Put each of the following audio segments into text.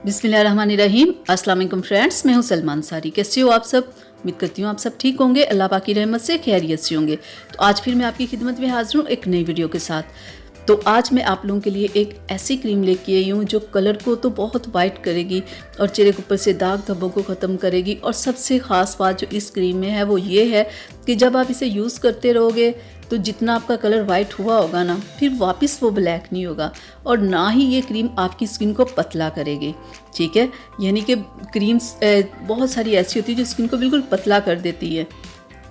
बिस्मिल्लाहिर्रहमानिर्रहीम। अस्सलाम वालेकुम फ्रेंड्स, मैं हूं सलमान सारी। कैसे हो आप सब? उम्मीद करती हूँ आप सब ठीक होंगे, अल्लाह पाक की रहमत से खैरियत से होंगे। तो आज फिर मैं आपकी खिदमत में हाजिर हूँ एक नई वीडियो के साथ। तो आज मैं आप लोगों के लिए एक ऐसी क्रीम लेके आई हूँ जो कलर को तो बहुत वाइट करेगी और चेहरे के ऊपर से दाग धब्बों को ख़त्म करेगी। और सबसे ख़ास बात जो इस क्रीम में है वो ये है कि जब आप इसे यूज़ करते रहोगे तो जितना आपका कलर वाइट हुआ होगा ना, फिर वापस वो ब्लैक नहीं होगा। और ना ही ये क्रीम आपकी स्किन को पतला करेगी, ठीक है। यानी कि क्रीम्स बहुत सारी ऐसी होती है जो स्किन को बिल्कुल पतला कर देती है।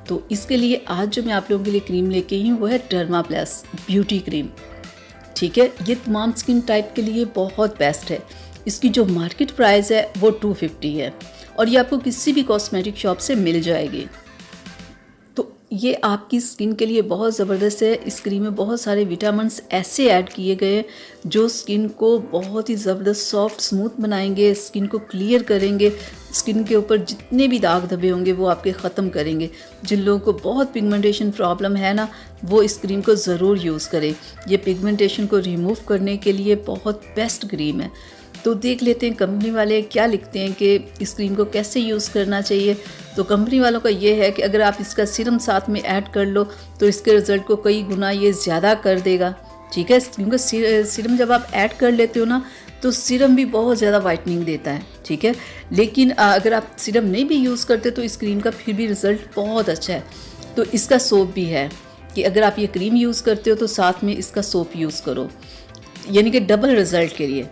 तो इसके लिए आज जो मैं आप लोगों के लिए क्रीम लेके आई हूँ वो है डर्मा प्लस ब्यूटी क्रीम, ठीक है। ये तमाम स्किन टाइप के लिए बहुत बेस्ट है। इसकी जो मार्केट प्राइस है वो 250 है और ये आपको किसी भी कॉस्मेटिक शॉप से मिल जाएगी। तो ये आपकी स्किन के लिए बहुत ज़बरदस्त है। इस क्रीम में बहुत सारे विटामिन्स ऐसे ऐड किए गए हैं जो स्किन को बहुत ही ज़बरदस्त सॉफ्ट स्मूथ बनाएंगे, स्किन को क्लियर करेंगे, स्किन के ऊपर जितने भी दाग धब्बे होंगे वो आपके ख़त्म करेंगे। जिन लोगों को बहुत पिगमेंटेशन प्रॉब्लम है ना, वो इस क्रीम को ज़रूर यूज़ करें। ये पिगमेंटेशन को रिमूव करने के लिए बहुत बेस्ट क्रीम है। तो देख लेते हैं कंपनी वाले क्या लिखते हैं कि इस क्रीम को कैसे यूज़ करना चाहिए। तो कंपनी वालों का ये है कि अगर आप इसका सीरम साथ में ऐड कर लो तो इसके रिज़ल्ट को कई गुना ये ज़्यादा कर देगा, ठीक है। क्योंकि सीरम जब आप ऐड कर लेते हो ना तो सीरम भी बहुत ज़्यादा वाइटनिंग देता है, ठीक है। लेकिन अगर आप सीरम नहीं भी यूज़ करते तो इस क्रीम का फिर भी रिज़ल्ट बहुत अच्छा है। तो इसका सोप भी है कि अगर आप ये क्रीम यूज़ करते हो तो साथ में इसका सोप यूज़ करो, यानी कि डबल रिज़ल्ट के लिए।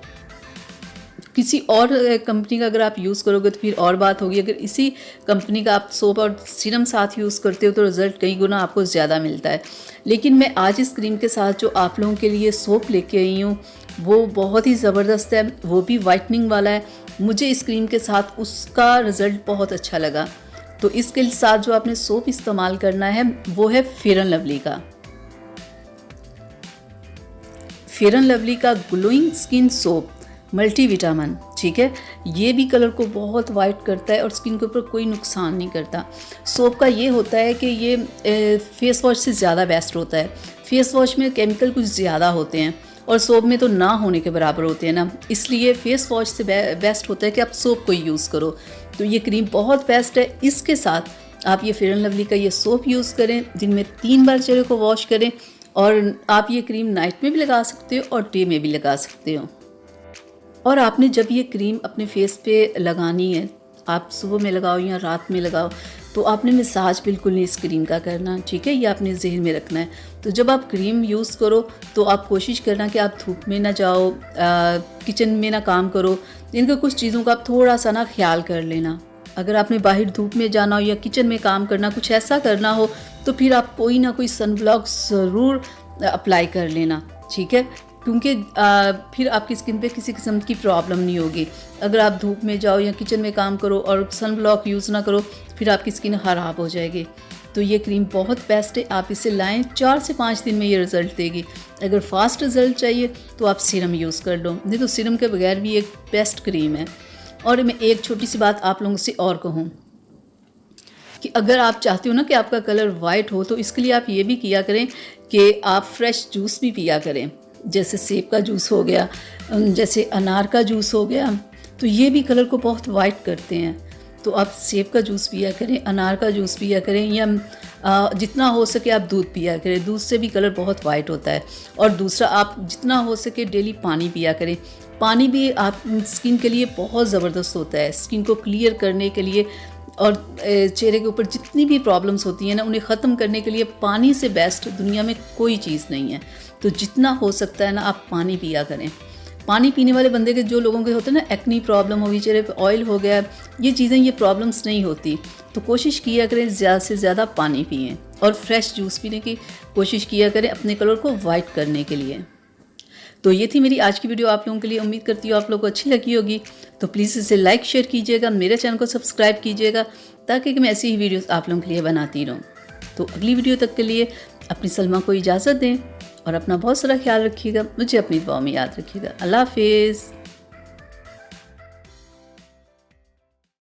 किसी और कंपनी का अगर आप यूज़ करोगे तो फिर और बात होगी। अगर इसी कंपनी का आप सोप और सीरम साथ यूज़ करते हो तो रिज़ल्ट कई गुना आपको ज़्यादा मिलता है। लेकिन मैं आज इस क्रीम के साथ जो आप लोगों के लिए सोप लेके आई हूँ वो बहुत ही ज़बरदस्त है, वो भी वाइटनिंग वाला है। मुझे इस क्रीम के साथ उसका रिज़ल्ट बहुत अच्छा लगा। तो इसके साथ जो आपने सोप इस्तेमाल करना है वो है फेयर एंड लवली का। फेयर एंड लवली का glowing skin soap multi vitamin, ठीक है। ये भी कलर को बहुत वाइट करता है और स्किन के ऊपर कोई नुकसान नहीं करता। सोप का ये होता है कि ये फेस वॉश से ज़्यादा बेस्ट होता है। फेस वॉश में केमिकल कुछ ज़्यादा होते हैं और सोप में तो ना होने के बराबर होते हैं ना, इसलिए फेस वॉश से बेस्ट होता है कि आप सोप को यूज़ करो। तो ये क्रीम बहुत बेस्ट है। इसके साथ आप ये फेयर एंड लवली का ये सोप यूज़ करें, दिन में 3 बार चेहरे को वॉश करें। और आप ये क्रीम नाइट में भी लगा सकते हो और डे में भी लगा सकते हो। और आपने जब ये क्रीम अपने फेस पे लगानी है, आप सुबह में लगाओ या रात में लगाओ, तो आपने मसाज बिल्कुल नहीं इस क्रीम का करना, ठीक है। ये आपने जहन में रखना है। तो जब आप क्रीम यूज़ करो तो आप कोशिश करना कि आप धूप में ना जाओ, किचन में ना काम करो। इनका कुछ चीज़ों का आप थोड़ा सा ना ख्याल कर लेना। अगर आपने बाहर धूप में जाना हो या किचन में काम करना, कुछ ऐसा करना हो, तो फिर आप कोई ना कोई सनब्लॉक ज़रूर अप्लाई कर लेना, ठीक है। क्योंकि फिर आपकी स्किन पे किसी किस्म की प्रॉब्लम नहीं होगी। अगर आप धूप में जाओ या किचन में काम करो और सन ब्लॉक यूज़ ना करो, फिर आपकी स्किन ख़राब हो जाएगी। तो ये क्रीम बहुत बेस्ट है, आप इसे लाएं, 4 से 5 दिन में ये रिज़ल्ट देगी। अगर फास्ट रिज़ल्ट चाहिए तो आप सीरम यूज़ कर लो, नहीं तो सीरम के बगैर भी एक बेस्ट क्रीम है। और मैं एक छोटी सी बात आप लोगों से और कहूँ कि अगर आप चाहते हो ना कि आपका कलर वाइट हो तो इसके लिए आप ये भी किया करें कि आप फ्रेश जूस भी पिया करें। जैसे सेब का जूस हो गया, जैसे अनार का जूस हो गया, तो ये भी कलर को बहुत वाइट करते हैं। तो आप सेब का जूस पिया करें, अनार का जूस पिया करें, या जितना हो सके आप दूध पिया करें। दूध से भी कलर बहुत वाइट होता है। और दूसरा, आप जितना हो सके डेली पानी पिया करें। पानी भी आप स्किन के लिए बहुत ज़बरदस्त होता है, स्किन को क्लियर करने के लिए और चेहरे के ऊपर जितनी भी प्रॉब्लम्स होती हैं ना, उन्हें ख़त्म करने के लिए पानी से बेस्ट दुनिया में कोई चीज़ नहीं है। तो जितना हो सकता है ना आप पानी पिया करें। पानी पीने वाले बंदे के, जो लोगों के होते हैं ना एक्नी प्रॉब्लम होगी, चेहरे पे ऑयल हो गया, ये चीज़ें, ये प्रॉब्लम्स नहीं होती। तो कोशिश किया करें ज़्यादा से ज़्यादा पानी पिएँ और फ्रेश जूस पीने की कोशिश किया करें अपने कलर को वाइट करने के लिए। तो ये थी मेरी आज की वीडियो आप लोगों के लिए। उम्मीद करती हूँ आप लोगों को अच्छी लगी होगी। तो प्लीज़ इसे लाइक शेयर कीजिएगा, मेरे चैनल को सब्सक्राइब कीजिएगा ताकि मैं ऐसी ही वीडियोस आप लोगों के लिए बनाती रहूँ। तो अगली वीडियो तक के लिए अपनी सलमा को इजाज़त दें और अपना बहुत सारा ख्याल रखिएगा। मुझे अपनी दुआ में याद रखिएगा। अल्लाह हाफिज़।